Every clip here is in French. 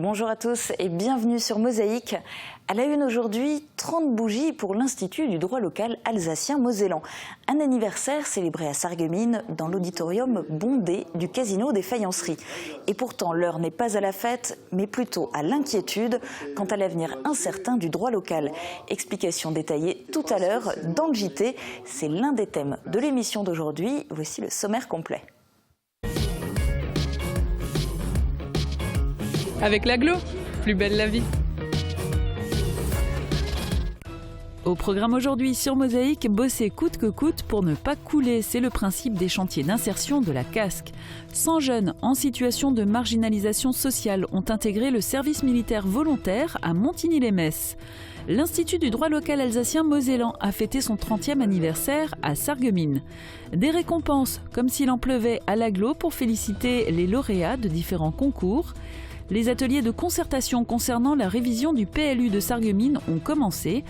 Bonjour à tous et bienvenue sur Mosaïque. À la une aujourd'hui, 30 bougies pour l'Institut du droit local alsacien-mosellan. Un anniversaire célébré à Sarreguemines dans l'auditorium bondé du Casino des Faïenceries. Et pourtant, l'heure n'est pas à la fête, mais plutôt à l'inquiétude quant à l'avenir incertain du droit local. Explication détaillée tout à l'heure dans le JT. C'est l'un des thèmes de l'émission d'aujourd'hui. Voici le sommaire complet. Avec l'agglo, plus belle la vie. Au programme aujourd'hui sur Mosaïque, bosser coûte que coûte pour ne pas couler. C'est le principe des chantiers d'insertion de la casque. 100 jeunes en situation de marginalisation sociale ont intégré le service militaire volontaire à Montigny-lès-Metz. L'Institut du droit local alsacien-mosellan a fêté son 30e anniversaire à Sarreguemines. Des récompenses, comme s'il en pleuvait à l'agglo pour féliciter les lauréats de différents concours. Les ateliers de concertation concernant la révision du PLU de Sarreguemines ont commencé.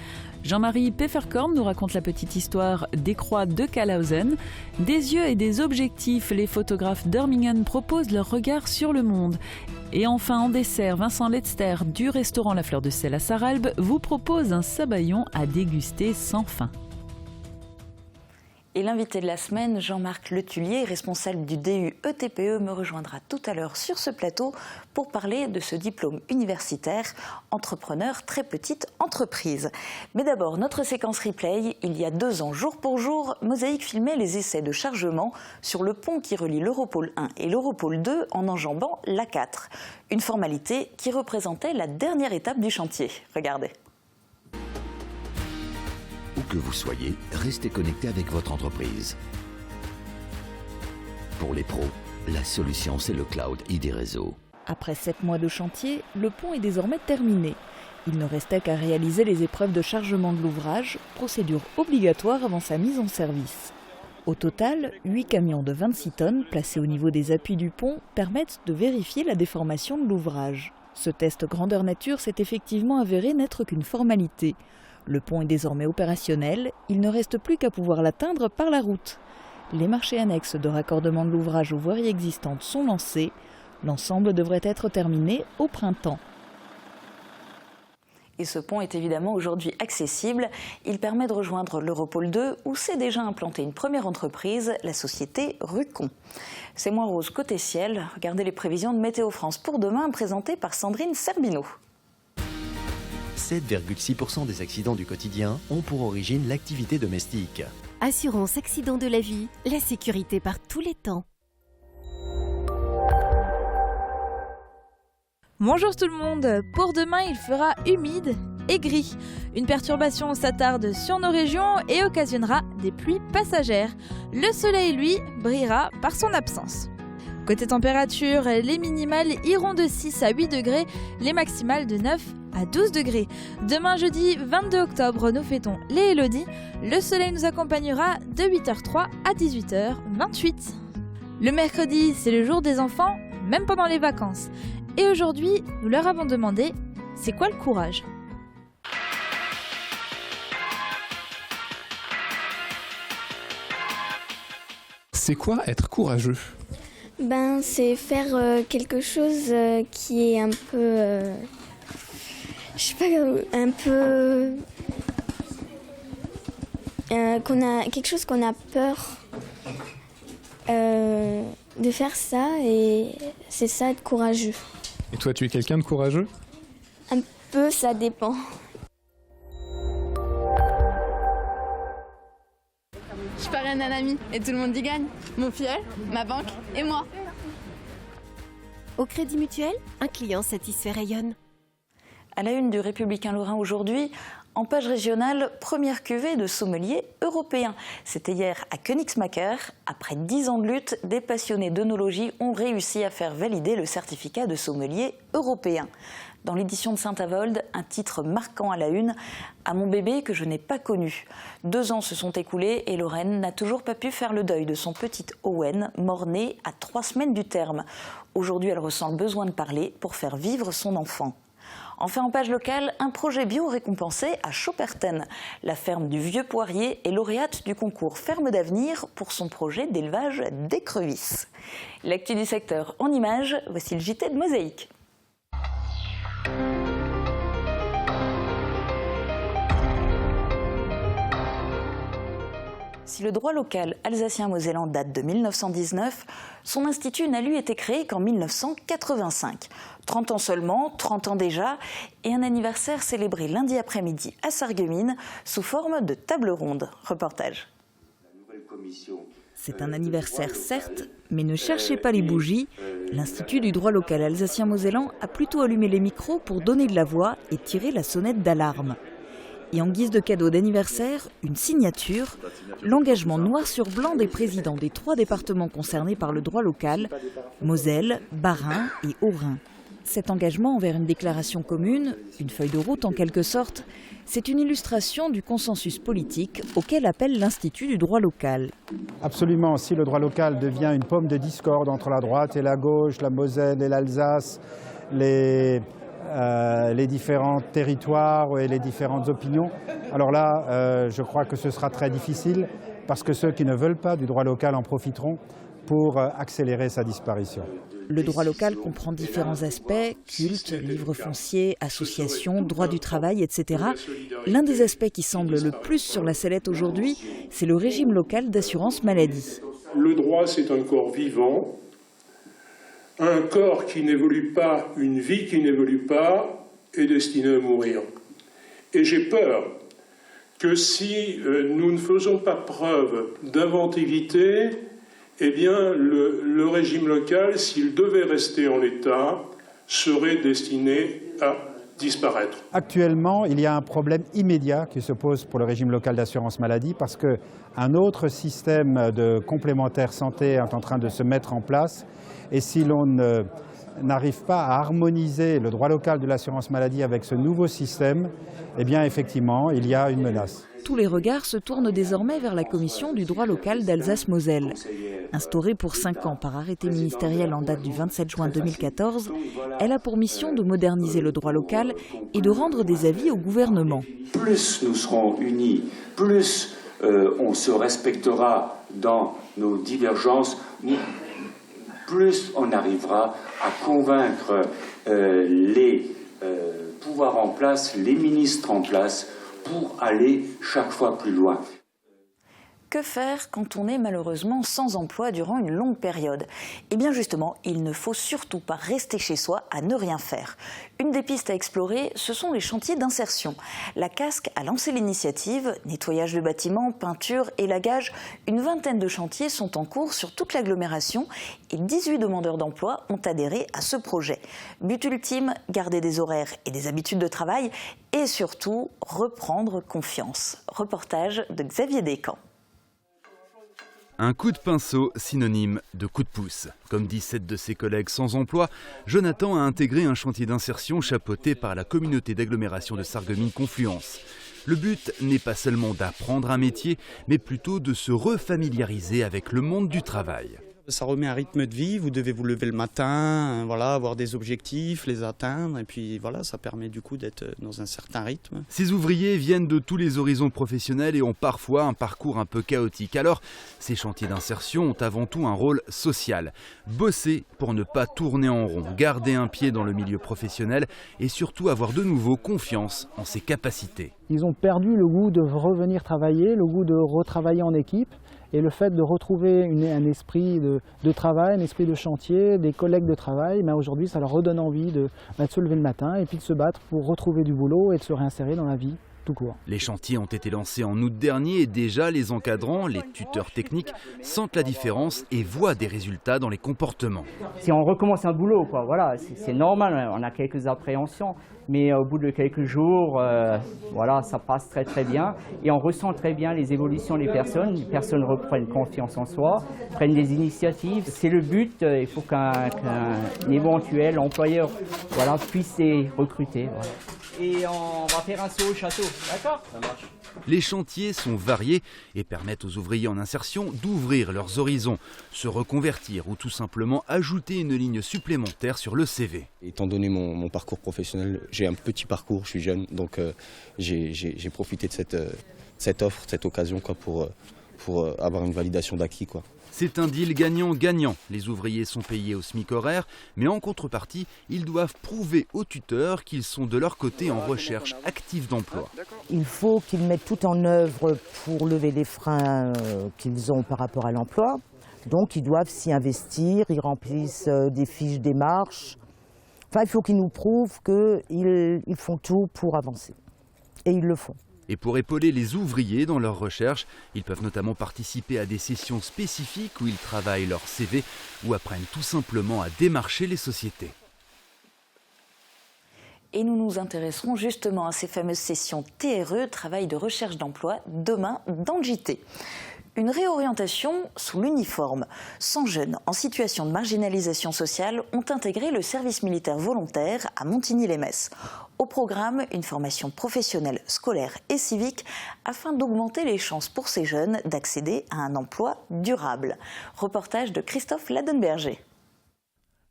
Jean-Marie Pfefferkorn nous raconte la petite histoire des croix de Kalhausen. Des yeux et des objectifs, les photographes d'Irmingen proposent leur regard sur le monde. Et enfin, en dessert, Vincent Letzter du restaurant La Fleur de Sel à Sarralbe vous propose un sabayon à déguster sans fin. Et l'invité de la semaine, Jean-Marc Letulier, responsable du DU ETPE, me rejoindra tout à l'heure sur ce plateau pour parler de ce diplôme universitaire entrepreneur très petite entreprise. Mais d'abord, notre séquence replay. Il y a 2 ans, jour pour jour, Mosaïque filmait les essais de chargement sur le pont qui relie l'Europole 1 et l'Europole 2 en enjambant l'A4. Une formalité qui représentait la dernière étape du chantier. Regardez. Où que vous soyez, restez connecté avec votre entreprise. Pour les pros, la solution c'est le cloud ID Réseau. Après 7 mois de chantier, le pont est désormais terminé. Il ne restait qu'à réaliser les épreuves de chargement de l'ouvrage, procédure obligatoire avant sa mise en service. Au total, 8 camions de 26 tonnes placés au niveau des appuis du pont permettent de vérifier la déformation de l'ouvrage. Ce test grandeur nature s'est effectivement avéré n'être qu'une formalité. Le pont est désormais opérationnel, il ne reste plus qu'à pouvoir l'atteindre par la route. Les marchés annexes de raccordement de l'ouvrage aux voiries existantes sont lancés. L'ensemble devrait être terminé au printemps. Et ce pont est évidemment aujourd'hui accessible. Il permet de rejoindre l'Europole 2 où s'est déjà implantée une première entreprise, la société Rucon. C'est moins rose côté ciel. Regardez les prévisions de Météo France pour demain présentées par Sandrine Serbino. 7,6% des accidents du quotidien ont pour origine l'activité domestique. Assurance accident de la vie, la sécurité par tous les temps. Bonjour tout le monde, pour demain il fera humide et gris. Une perturbation s'attarde sur nos régions et occasionnera des pluies passagères. Le soleil lui brillera par son absence. Côté température, les minimales iront de 6 à 8 degrés, les maximales de 9 à 12 degrés. Demain jeudi 22 octobre, nous fêtons les Élodies. Le soleil nous accompagnera de 8h03 à 18h28. Le mercredi, c'est le jour des enfants, même pendant les vacances. Et aujourd'hui, nous leur avons demandé, c'est quoi le courage ? C'est quoi être courageux ? C'est faire quelque chose qui est un peu... quelque chose qu'on a peur de faire ça, et c'est ça être courageux. Et toi, tu es quelqu'un de courageux ? Un peu, ça dépend. Je parraine un ami et tout le monde y gagne. Mon filleul, ma banque et moi. Au Crédit Mutuel, un client satisfait rayonne. À la une du Républicain Lorrain aujourd'hui, en page régionale, première cuvée de sommeliers européens. C'était hier à Königsmacker. Après 10 ans de lutte, des passionnés d'œnologie ont réussi à faire valider le certificat de sommelier européen. Dans l'édition de Saint-Avold, un titre marquant à la une, « À mon bébé que je n'ai pas connu ». 2 ans se sont écoulés et Lorraine n'a toujours pas pu faire le deuil de son petit Owen, mort-né à 3 semaines du terme. Aujourd'hui, elle ressent le besoin de parler pour faire vivre son enfant. Enfin, en page locale, un projet bio récompensé à Schopperten. La ferme du Vieux Poirier est lauréate du concours Ferme d'avenir pour son projet d'élevage d'écrevisses. L'actu du secteur en images, voici le JT de Mosaïque. Si le droit local alsacien-mosellan date de 1919, son institut n'a lui été créé qu'en 1985. 30 ans seulement, 30 ans déjà, et un anniversaire célébré lundi après-midi à Sarreguemines sous forme de table ronde. Reportage. C'est un anniversaire certes, mais ne cherchez pas les bougies. L'Institut du droit local alsacien-mosellan a plutôt allumé les micros pour donner de la voix et tirer la sonnette d'alarme. Et en guise de cadeau d'anniversaire, une signature, l'engagement noir sur blanc des présidents des 3 départements concernés par le droit local, Moselle, Bas-Rhin et Haut-Rhin. Cet engagement envers une déclaration commune, une feuille de route en quelque sorte, c'est une illustration du consensus politique auquel appelle l'Institut du droit local. Absolument, si le droit local devient une pomme de discorde entre la droite et la gauche, la Moselle et l'Alsace, les différents territoires et les différentes opinions. Alors là, je crois que ce sera très difficile parce que ceux qui ne veulent pas du droit local en profiteront pour accélérer sa disparition. Le droit local comprend différents aspects, culte, livre foncier, association, droit du travail, etc. L'un des aspects qui semble le plus sur la sellette aujourd'hui, c'est le régime local d'assurance maladie. Le droit, c'est un corps vivant. Un corps qui n'évolue pas, une vie qui n'évolue pas, est destiné à mourir. Et j'ai peur que si nous ne faisons pas preuve d'inventivité, eh bien le régime local, s'il devait rester en l'état, serait destiné à disparaître. Actuellement, il y a un problème immédiat qui se pose pour le régime local d'assurance maladie parce qu'un autre système de complémentaire santé est en train de se mettre en place. Et si l'on n'arrive pas à harmoniser le droit local de l'assurance maladie avec ce nouveau système, eh bien effectivement, il y a une menace. Tous les regards se tournent désormais vers la commission du droit local d'Alsace-Moselle. Instaurée pour 5 ans par arrêté ministériel en date du 27 juin 2014, elle a pour mission de moderniser le droit local et de rendre des avis au gouvernement. Plus nous serons unis, plus on se respectera dans nos divergences, plus on arrivera à convaincre les pouvoirs en place, les ministres en place, pour aller chaque fois plus loin. Que faire quand on est malheureusement sans emploi durant une longue période? Eh bien justement, il ne faut surtout pas rester chez soi à ne rien faire. Une des pistes à explorer, ce sont les chantiers d'insertion. La Casque a lancé l'initiative, nettoyage de bâtiments, peinture, élagage. Une vingtaine de chantiers sont en cours sur toute l'agglomération et 18 demandeurs d'emploi ont adhéré à ce projet. But ultime, garder des horaires et des habitudes de travail et surtout reprendre confiance. Reportage de Xavier Descamps. Un coup de pinceau, synonyme de coup de pouce. Comme disent 7 de ses collègues sans emploi, Jonathan a intégré un chantier d'insertion chapeauté par la communauté d'agglomération de Sarreguemines-Confluence. Le but n'est pas seulement d'apprendre un métier, mais plutôt de se refamiliariser avec le monde du travail. Ça remet un rythme de vie, vous devez vous lever le matin, voilà, avoir des objectifs, les atteindre, et puis voilà, ça permet du coup d'être dans un certain rythme. Ces ouvriers viennent de tous les horizons professionnels et ont parfois un parcours un peu chaotique. Alors, ces chantiers d'insertion ont avant tout un rôle social. Bosser pour ne pas tourner en rond, garder un pied dans le milieu professionnel et surtout avoir de nouveau confiance en ses capacités. Ils ont perdu le goût de revenir travailler, le goût de retravailler en équipe. Et le fait de retrouver un esprit de travail, un esprit de chantier, des collègues de travail, aujourd'hui ça leur redonne envie de se lever le matin et puis de se battre pour retrouver du boulot et de se réinsérer dans la vie tout court. Les chantiers ont été lancés en août dernier et déjà les encadrants, les tuteurs techniques sentent la différence et voient des résultats dans les comportements. Si on recommence un boulot, voilà, c'est normal, on a quelques appréhensions. Mais au bout de quelques jours, voilà, ça passe très très bien et on ressent très bien les évolutions des personnes. Les personnes reprennent confiance en soi, prennent des initiatives. C'est le but, il faut qu'un éventuel employeur puisse les recruter. Voilà. Et on va faire un saut au château, d'accord? Ça marche. Les chantiers sont variés et permettent aux ouvriers en insertion d'ouvrir leurs horizons, se reconvertir ou tout simplement ajouter une ligne supplémentaire sur le CV. Étant donné mon parcours professionnel, j'ai un petit parcours, je suis jeune, donc j'ai profité de cette offre, cette occasion pour pour avoir une validation d'acquis, quoi. C'est un deal gagnant-gagnant. Les ouvriers sont payés au SMIC horaire, mais en contrepartie, ils doivent prouver aux tuteurs qu'ils sont de leur côté en recherche active d'emploi. Il faut qu'ils mettent tout en œuvre pour lever les freins qu'ils ont par rapport à l'emploi. Donc ils doivent s'y investir, ils remplissent des fiches démarches. Enfin, il faut qu'ils nous prouvent qu'ils font tout pour avancer. Et ils le font. Et pour épauler les ouvriers dans leurs recherches, ils peuvent notamment participer à des sessions spécifiques où ils travaillent leur CV ou apprennent tout simplement à démarcher les sociétés. Et nous nous intéresserons justement à ces fameuses sessions TRE, travail de recherche d'emploi, demain dans le JT. Une réorientation sous l'uniforme. 100 jeunes en situation de marginalisation sociale ont intégré le service militaire volontaire à Montigny-lès-Metz. Au programme, une formation professionnelle, scolaire et civique afin d'augmenter les chances pour ces jeunes d'accéder à un emploi durable. Reportage de Christophe Ladenberger.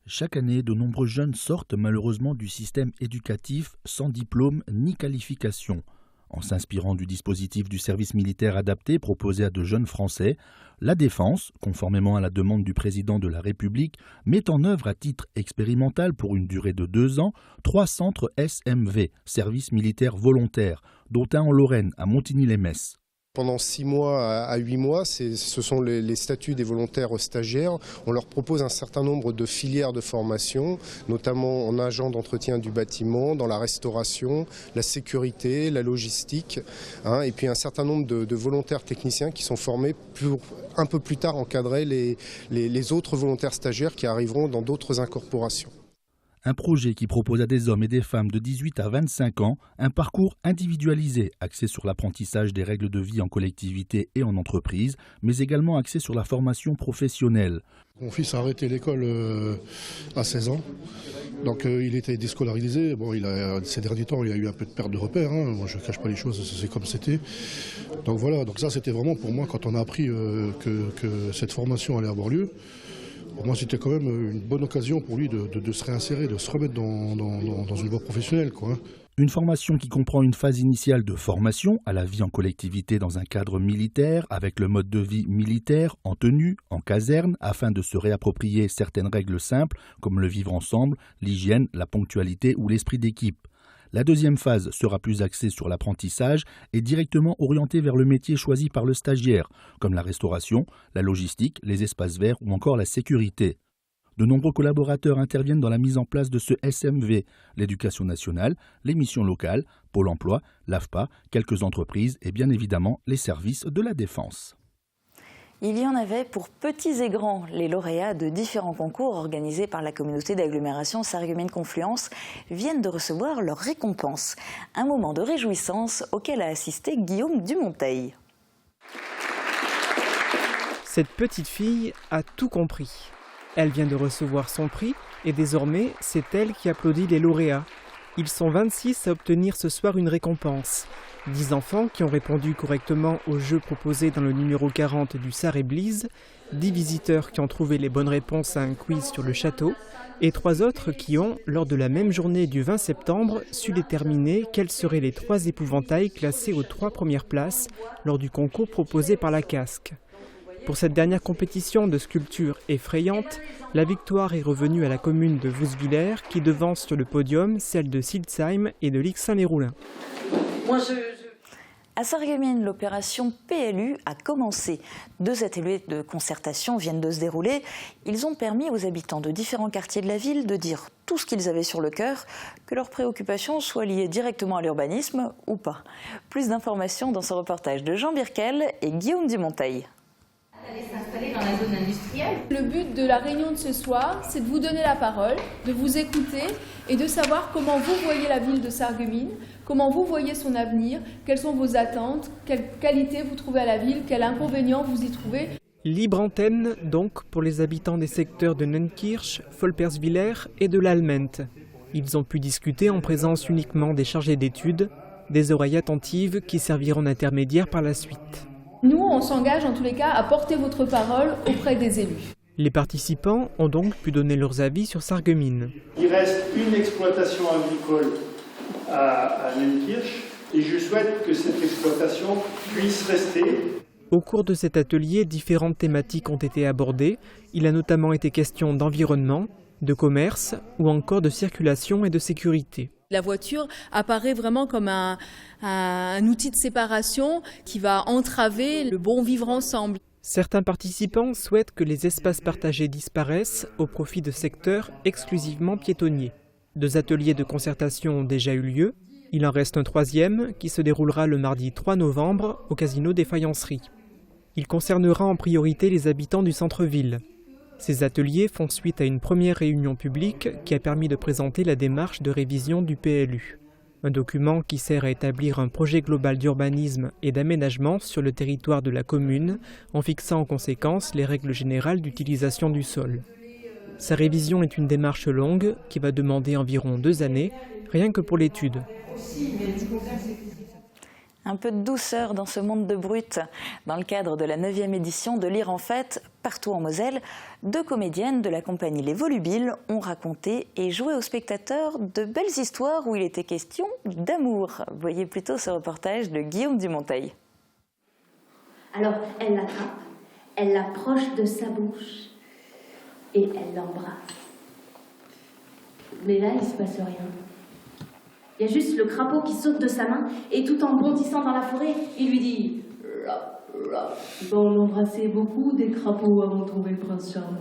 Chaque année, de nombreux jeunes sortent malheureusement du système éducatif sans diplôme ni qualification. En s'inspirant du dispositif du service militaire adapté proposé à de jeunes Français, la Défense, conformément à la demande du président de la République, met en œuvre à titre expérimental pour une durée de 2 ans 3 centres SMV, service militaire volontaire, dont un en Lorraine, à Montigny-lès-Metz. Pendant 6 mois à 8 mois, ce sont les statuts des volontaires stagiaires. On leur propose un certain nombre de filières de formation, notamment en agent d'entretien du bâtiment, dans la restauration, la sécurité, la logistique, et puis un certain nombre de volontaires techniciens qui sont formés pour un peu plus tard encadrer les autres volontaires stagiaires qui arriveront dans d'autres incorporations. Un projet qui propose à des hommes et des femmes de 18 à 25 ans un parcours individualisé, axé sur l'apprentissage des règles de vie en collectivité et en entreprise, mais également axé sur la formation professionnelle. Mon fils a arrêté l'école à 16 ans, donc il était déscolarisé. Bon, ces derniers temps, il a eu un peu de perte de repères. Moi, je ne cache pas les choses, c'est comme c'était. Donc voilà, donc ça c'était vraiment pour moi, quand on a appris que cette formation allait avoir lieu, pour moi, c'était quand même une bonne occasion pour lui de se réinsérer, de se remettre dans une voie professionnelle, quoi. Une formation qui comprend une phase initiale de formation à la vie en collectivité dans un cadre militaire, avec le mode de vie militaire, en tenue, en caserne, afin de se réapproprier certaines règles simples, comme le vivre ensemble, l'hygiène, la ponctualité ou l'esprit d'équipe. La deuxième phase sera plus axée sur l'apprentissage et directement orientée vers le métier choisi par le stagiaire, comme la restauration, la logistique, les espaces verts ou encore la sécurité. De nombreux collaborateurs interviennent dans la mise en place de ce SMV, l'éducation nationale, les missions locales, Pôle emploi, l'AFPA, quelques entreprises et bien évidemment les services de la défense. Il y en avait pour petits et grands. Les lauréats de différents concours organisés par la communauté d'agglomération Sarreguemines-Confluence viennent de recevoir leur récompense. Un moment de réjouissance auquel a assisté Guillaume Dumonteil. Cette petite fille a tout compris. Elle vient de recevoir son prix et désormais, c'est elle qui applaudit les lauréats. Ils sont 26 à obtenir ce soir une récompense. 10 enfants qui ont répondu correctement aux jeux proposés dans le numéro 40 du Sarre-et-Blise, 10 visiteurs qui ont trouvé les bonnes réponses à un quiz sur le château, et 3 autres qui ont, lors de la même journée du 20 septembre, su déterminer quels seraient les 3 épouvantails classés aux 3 premières places lors du concours proposé par la Casque. Pour cette dernière compétition de sculpture effrayante, la victoire est revenue à la commune de Vousvillers qui devance sur le podium celle de Silsheim et de Lixin-les-Roulins. À Sarreguemines, l'opération PLU a commencé. 2 ateliers de concertation viennent de se dérouler. Ils ont permis aux habitants de différents quartiers de la ville de dire tout ce qu'ils avaient sur le cœur, que leurs préoccupations soient liées directement à l'urbanisme ou pas. Plus d'informations dans ce reportage de Jean Birkel et Guillaume Dumonteil. S'installer dans la zone industrielle. Le but de la réunion de ce soir, c'est de vous donner la parole, de vous écouter et de savoir comment vous voyez la ville de Sarreguemines, comment vous voyez son avenir, quelles sont vos attentes, quelles qualités vous trouvez à la ville, quels inconvénients vous y trouvez. Libre antenne donc pour les habitants des secteurs de Neunkirch, Volperswiller et de l'Almente. Ils ont pu discuter en présence uniquement des chargés d'études, des oreilles attentives qui serviront d'intermédiaires par la suite. Nous, on s'engage en tous les cas à porter votre parole auprès des élus. Les participants ont donc pu donner leurs avis sur Sarreguemines. Il reste une exploitation agricole à Neunkirch et je souhaite que cette exploitation puisse rester Au cours de cet atelier, différentes thématiques ont été abordées. Il a notamment été question d'environnement, de commerce ou encore de circulation et de sécurité. La voiture apparaît vraiment comme un outil de séparation qui va entraver le bon vivre ensemble. Certains participants souhaitent que les espaces partagés disparaissent au profit de secteurs exclusivement piétonniers. 2 ateliers de concertation ont déjà eu lieu. Il en reste un 3e qui se déroulera le mardi 3 novembre au Casino des Faïenceries. Il concernera en priorité les habitants du centre-ville. Ces ateliers font suite à une première réunion publique qui a permis de présenter la démarche de révision du PLU. Un document qui sert à établir un projet global d'urbanisme et d'aménagement sur le territoire de la commune, en fixant en conséquence les règles générales d'utilisation du sol. Sa révision est une démarche longue qui va demander environ 2 années, rien que pour l'étude. Un peu de douceur dans ce monde de brut. Dans le cadre de la 9e édition de Lire en Fête, partout en Moselle, 2 comédiennes de la compagnie Les Volubiles ont raconté et joué aux spectateurs de belles histoires où il était question d'amour. Voyez plutôt ce reportage de Guillaume Dumonteil. Alors elle l'attrape, elle l'approche de sa bouche et elle l'embrasse. Mais là, il ne se passe rien. Il y a juste le crapaud qui saute de sa main et tout en bondissant dans la forêt, il lui dit « Rap, rap ». Bon, on embrassait beaucoup des crapauds avant de trouver le prince charmant.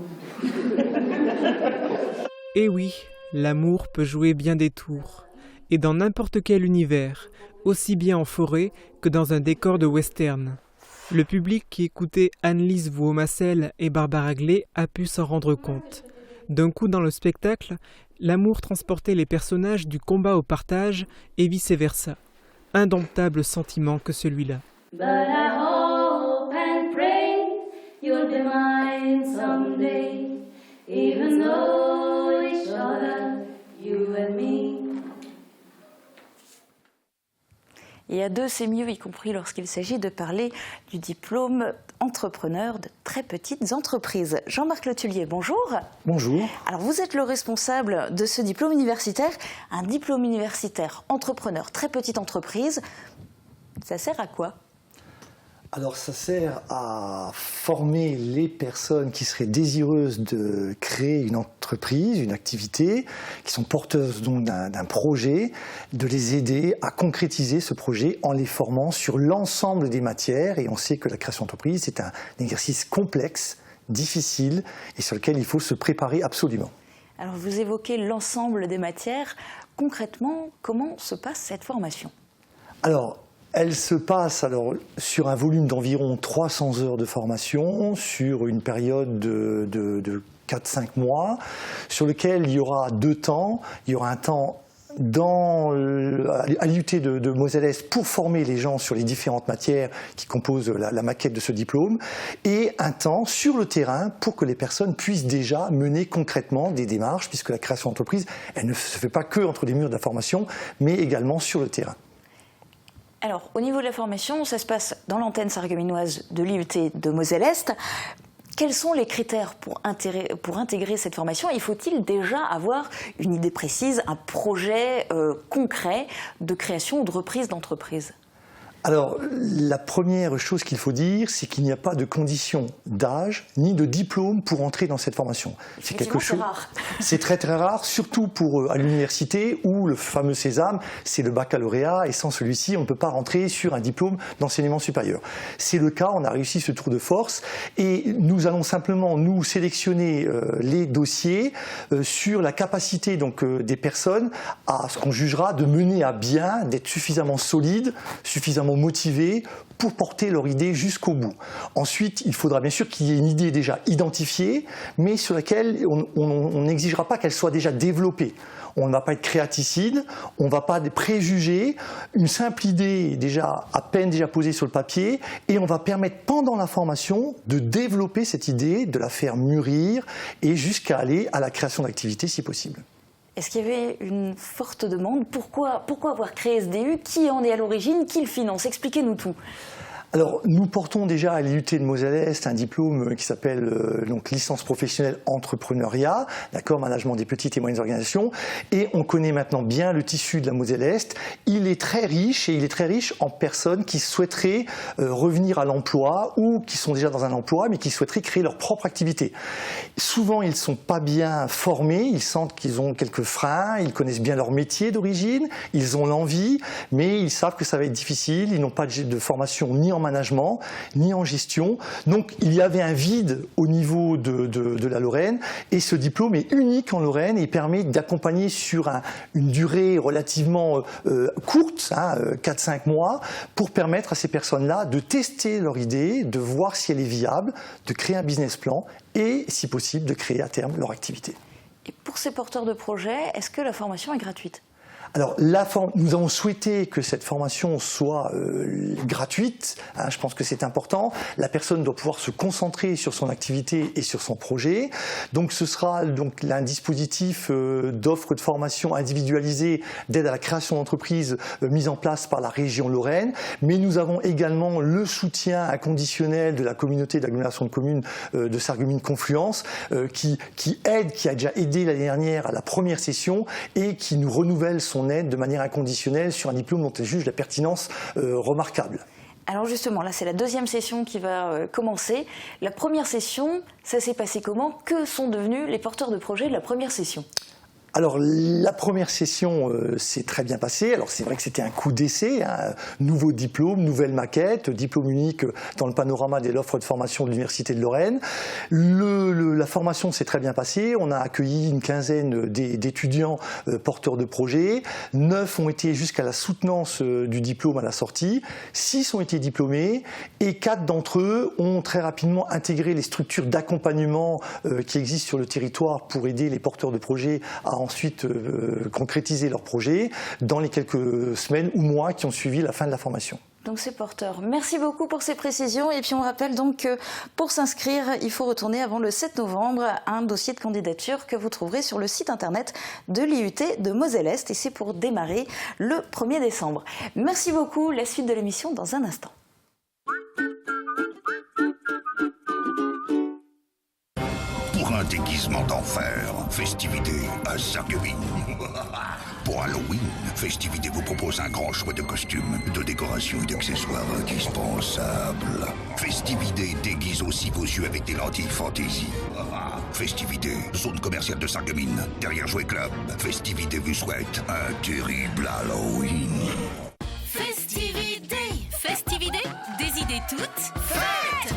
Et oui, l'amour peut jouer bien des tours. Et dans n'importe quel univers, aussi bien en forêt que dans un décor de western. Le public qui écoutait Anne-Lise Vaumassel et Barbara Glay a pu s'en rendre compte. D'un coup dans le spectacle, l'amour transportait les personnages du combat au partage et vice-versa. Indomptable sentiment que celui-là. But I hope and pray you'll be mine someday, even though each other, you and me. Et à 2, c'est mieux, y compris lorsqu'il s'agit de parler du diplôme entrepreneur de très petites entreprises. Jean-Marc Letellier, bonjour. Bonjour. Alors vous êtes le responsable de ce diplôme universitaire. Un diplôme universitaire entrepreneur, très petite entreprise, ça sert à quoi ? Alors ça sert à former les personnes qui seraient désireuses de créer une entreprise, une activité, qui sont porteuses donc d'un projet, de les aider à concrétiser ce projet en les formant sur l'ensemble des matières. Et on sait que la création d'entreprise, c'est un exercice complexe, difficile et sur lequel il faut se préparer absolument. Alors vous évoquez l'ensemble des matières. Concrètement, comment se passe cette formation ? Alors, elle se passe sur un volume d'environ 300 heures de formation, sur une période de 4-5 mois, sur lequel il y aura 2 temps. Il y aura un temps à l'IUT de Moselle-Est pour former les gens sur les différentes matières qui composent la maquette de ce diplôme, et un temps sur le terrain pour que les personnes puissent déjà mener concrètement des démarches, puisque la création d'entreprise, elle ne se fait pas que entre les murs de la formation, mais également sur le terrain. Alors, au niveau de la formation, ça se passe dans l'antenne sarregueminoise de l'IUT de Moselle-Est. Quels sont les critères pour intégrer cette formation ? Il faut-il déjà avoir une idée précise, un projet concret de création ou de reprise d'entreprise ? Alors, la première chose qu'il faut dire, c'est qu'il n'y a pas de condition d'âge ni de diplôme pour entrer dans cette formation. C'est quelque chose. C'est rare. C'est très très rare, surtout à l'université où le fameux sésame, c'est le baccalauréat, et sans celui-ci, on ne peut pas rentrer sur un diplôme d'enseignement supérieur. C'est le cas, on a réussi ce tour de force, et nous allons simplement nous sélectionner les dossiers sur la capacité des personnes à ce qu'on jugera de mener à bien, d'être suffisamment solides, suffisamment motivés pour porter leur idée jusqu'au bout. Ensuite, il faudra bien sûr qu'il y ait une idée déjà identifiée, mais sur laquelle on n'exigera pas qu'elle soit déjà développée. On ne va pas être créaticide, on ne va pas préjuger, une simple idée à peine déjà posée sur le papier, et on va permettre pendant la formation de développer cette idée, de la faire mûrir, et jusqu'à aller à la création d'activités si possible. Est-ce qu'il y avait une forte demande ? Pourquoi avoir créé SDU ? Qui en est à l'origine ? Qui le finance ? Expliquez-nous tout. Alors, nous portons déjà à l'IUT de Moselle-Est un diplôme qui s'appelle donc licence professionnelle entrepreneuriat, d'accord, management des petites et moyennes organisations, et on connaît maintenant bien le tissu de la Moselle-Est. Il est très riche, et il est très riche en personnes qui souhaiteraient revenir à l'emploi ou qui sont déjà dans un emploi, mais qui souhaiteraient créer leur propre activité. Souvent, ils ne sont pas bien formés, ils sentent qu'ils ont quelques freins, ils connaissent bien leur métier d'origine, ils ont l'envie, mais ils savent que ça va être difficile, ils n'ont pas de formation ni en management, ni en gestion. Donc il y avait un vide au niveau de la Lorraine, et ce diplôme est unique en Lorraine et permet d'accompagner sur une durée relativement courte, 4-5 mois, pour permettre à ces personnes-là de tester leur idée, de voir si elle est viable, de créer un business plan et, si possible, de créer à terme leur activité. Et pour ces porteurs de projets, est-ce que la formation est gratuite ? Alors, nous avons souhaité que cette formation soit gratuite, je pense que c'est important. La personne doit pouvoir se concentrer sur son activité et sur son projet. Donc ce sera donc un dispositif d'offre de formation individualisée d'aide à la création d'entreprise mise en place par la région Lorraine. Mais nous avons également le soutien inconditionnel de la communauté d'agglomération de communes de Sarreguemines-Confluence qui a déjà aidé l'année dernière à la première session et qui nous renouvelle son aide de manière inconditionnelle sur un diplôme dont elle juge la pertinence remarquable. Alors justement, là c'est la deuxième session qui va commencer. La première session, ça s'est passé comment? Que sont devenus les porteurs de projets de la première session? Alors la première session s'est très bien passée. Alors c'est vrai que c'était un coup d'essai, nouveau diplôme, nouvelle maquette, diplôme unique dans le panorama de l'offre de formation de l'Université de Lorraine. La formation s'est très bien passée. On a accueilli une quinzaine d'étudiants porteurs de projets. 9 ont été jusqu'à la soutenance du diplôme à la sortie. 6 ont été diplômés et 4 d'entre eux ont très rapidement intégré les structures d'accompagnement qui existent sur le territoire pour aider les porteurs de projets à ensuite concrétiser leur projet dans les quelques semaines ou mois qui ont suivi la fin de la formation. Donc c'est porteur. Merci beaucoup pour ces précisions. Et puis on rappelle donc que pour s'inscrire, il faut retourner avant le 7 novembre à un dossier de candidature que vous trouverez sur le site internet de l'IUT de Moselle-Est. Et c'est pour démarrer le 1er décembre. Merci beaucoup. La suite de l'émission dans un instant. Pour un déguisement d'enfer, Festivité à Sarreguemines. Pour Halloween, Festivité vous propose un grand choix de costumes, de décorations et d'accessoires indispensables. Festivité déguise aussi vos yeux avec des lentilles fantaisie. Festivité, zone commerciale de Sarreguemines, derrière Jouet Club. Festivité vous souhaite un terrible Halloween. Festivité, Festivité, des idées toutes faites.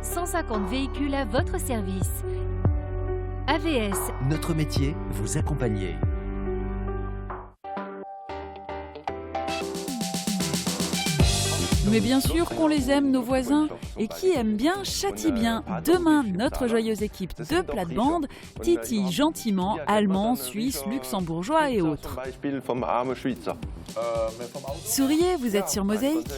150 véhicules à votre service. AVS. Notre métier, vous accompagner. Mais bien sûr qu'on les aime, nos voisins. Et qui aime bien, châtie bien. Demain, notre joyeuse équipe de plate-bande titille gentiment Allemands, Suisses, Luxembourgeois et autres. Souriez, vous êtes sur Mosaïque.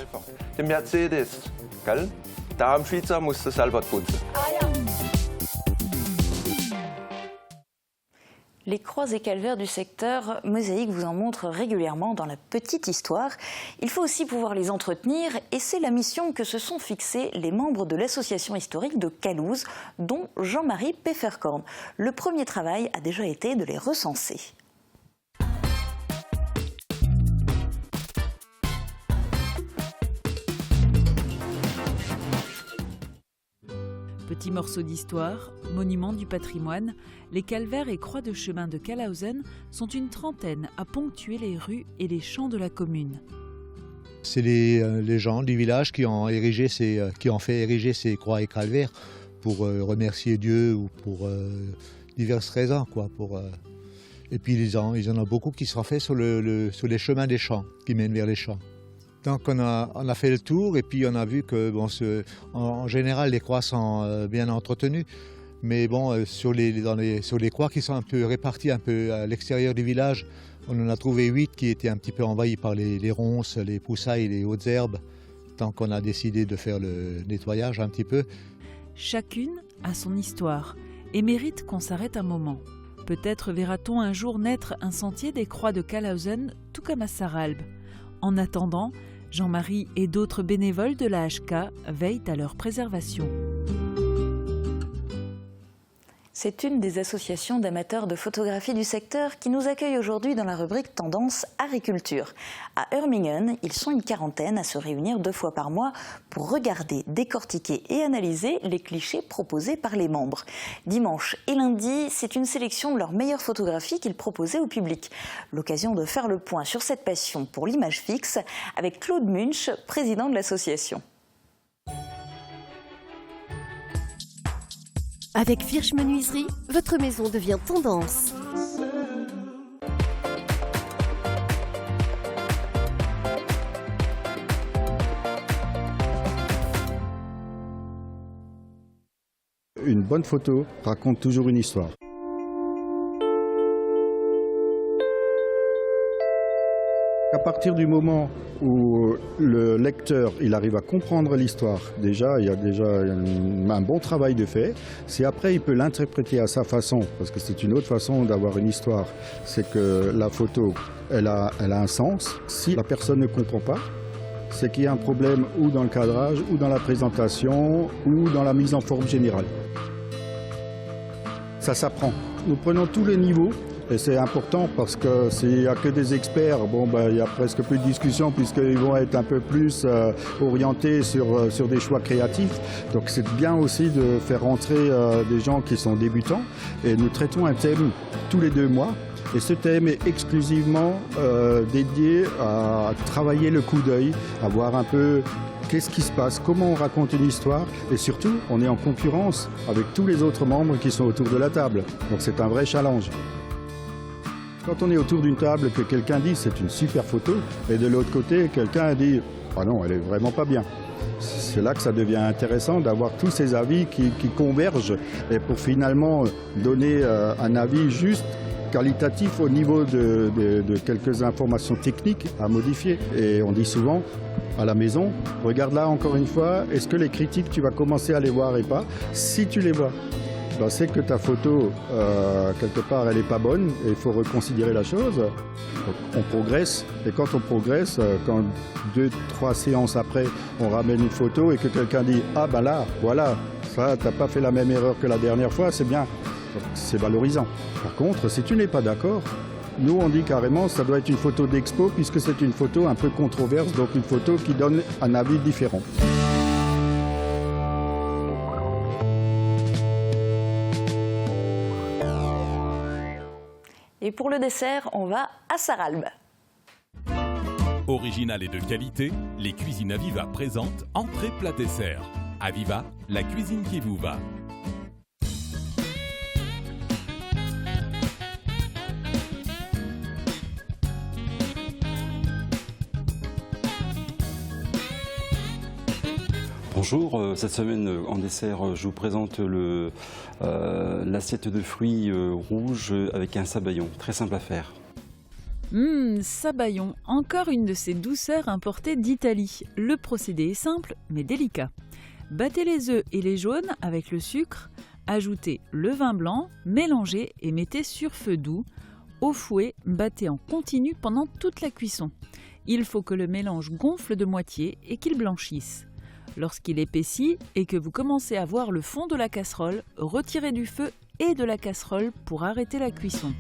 Les croix et calvaires du secteur Mosaïque vous en montrent régulièrement dans la petite histoire. Il faut aussi pouvoir les entretenir et c'est la mission que se sont fixés les membres de l'association historique de Calouze, dont Jean-Marie Pefferkorn. Le premier travail a déjà été de les recenser. Petit morceau d'histoire, monument du patrimoine, les calvaires et croix de chemin de Calhausen sont une trentaine à ponctuer les rues et les champs de la commune. C'est les gens du village qui ont fait ériger ces croix et calvaires pour remercier Dieu ou pour diverses raisons, quoi. Et puis il y en a beaucoup qui sont faits sur les chemins des champs, qui mènent vers les champs. Donc on a fait le tour et puis on a vu que en général les croix sont bien entretenues, mais bon sur les croix qui sont un peu réparties un peu à l'extérieur du village, on en a trouvé 8 qui étaient un petit peu envahies par les ronces, les poussailles et les hautes herbes. Donc on a décidé de faire le nettoyage un petit peu. Chacune a son histoire et mérite qu'on s'arrête un moment. Peut-être verra-t-on un jour naître un sentier des croix de Kalhausen, tout comme à Sarralbe. En attendant, Jean-Marie et d'autres bénévoles de la HK veillent à leur préservation. C'est une des associations d'amateurs de photographie du secteur qui nous accueille aujourd'hui dans la rubrique Tendance Agriculture. À Hurmingen, ils sont une quarantaine à se réunir 2 fois par mois pour regarder, décortiquer et analyser les clichés proposés par les membres. Dimanche et lundi, c'est une sélection de leurs meilleures photographies qu'ils proposaient au public. L'occasion de faire le point sur cette passion pour l'image fixe avec Claude Munch, président de l'association. Avec Virch Menuiserie, votre maison devient tendance. Une bonne photo raconte toujours une histoire. À partir du moment où le lecteur il arrive à comprendre l'histoire, déjà il y a déjà un bon travail de fait. Si après il peut l'interpréter à sa façon, parce que c'est une autre façon d'avoir une histoire, c'est que la photo elle a un sens. Si la personne ne comprend pas, c'est qu'il y a un problème ou dans le cadrage, ou dans la présentation, ou dans la mise en forme générale. Ça s'apprend. Nous prenons tous les niveaux. Et c'est important parce que s'il n'y a que des experts, il y a presque plus de discussion puisqu'ils vont être un peu plus orientés sur des choix créatifs. Donc c'est bien aussi de faire rentrer des gens qui sont débutants. Et nous traitons un thème tous les 2 mois. Et ce thème est exclusivement dédié à travailler le coup d'œil, à voir un peu qu'est-ce qui se passe, comment on raconte une histoire. Et surtout, on est en concurrence avec tous les autres membres qui sont autour de la table. Donc c'est un vrai challenge. Quand on est autour d'une table, que quelqu'un dit c'est une super photo, et de l'autre côté, quelqu'un dit ah non, elle est vraiment pas bien. C'est là que ça devient intéressant d'avoir tous ces avis qui convergent et pour finalement donner un avis juste, qualitatif au niveau de quelques informations techniques à modifier. Et on dit souvent à la maison, regarde là encore une fois, est-ce que les critiques tu vas commencer à les voir et pas? Si tu les vois, c'est que ta photo, quelque part, elle n'est pas bonne et il faut reconsidérer la chose. Donc, on progresse et quand on progresse, quand 2-3 séances après, on ramène une photo et que quelqu'un dit « Ah ben là, voilà, ça, t'as pas fait la même erreur que la dernière fois, c'est bien ». C'est valorisant. Par contre, si tu n'es pas d'accord, nous on dit carrément ça doit être une photo d'expo puisque c'est une photo un peu controverse, donc une photo qui donne un avis différent. Et pour le dessert, on va à Sarralbe. Original et de qualité, les cuisines Aviva présentent entrée plat dessert. Aviva, la cuisine qui vous va. Bonjour, cette semaine en dessert je vous présente l'assiette de fruits rouges avec un sabayon, très simple à faire. Sabayon, encore une de ces douceurs importées d'Italie. Le procédé est simple mais délicat. Battez les œufs et les jaunes avec le sucre, ajoutez le vin blanc, mélangez et mettez sur feu doux. Au fouet, battez en continu pendant toute la cuisson. Il faut que le mélange gonfle de moitié et qu'il blanchisse. Lorsqu'il épaissit et que vous commencez à voir le fond de la casserole, retirez du feu et de la casserole pour arrêter la cuisson.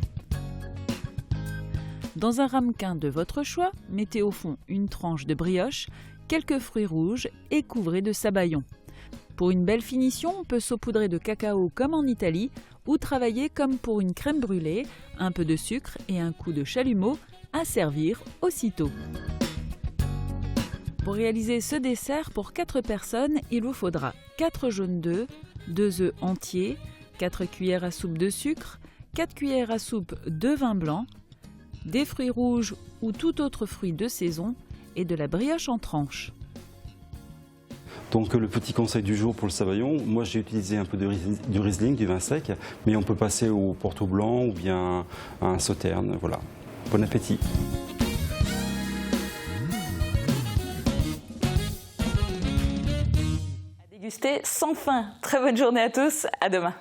Dans un ramequin de votre choix, mettez au fond une tranche de brioche, quelques fruits rouges et couvrez de sabayon. Pour une belle finition, on peut saupoudrer de cacao comme en Italie ou travailler comme pour une crème brûlée, un peu de sucre et un coup de chalumeau à servir aussitôt. Pour réaliser ce dessert pour 4 personnes, il vous faudra 4 jaunes d'œufs, 2 œufs entiers, 4 cuillères à soupe de sucre, 4 cuillères à soupe de vin blanc, des fruits rouges ou tout autre fruit de saison et de la brioche en tranches. Donc le petit conseil du jour pour le sabayon, moi j'ai utilisé un peu du Riesling, du vin sec, mais on peut passer au Porto blanc ou bien à un Sauterne, voilà. Bon appétit. Déguster sans fin. Très bonne journée à tous, à demain.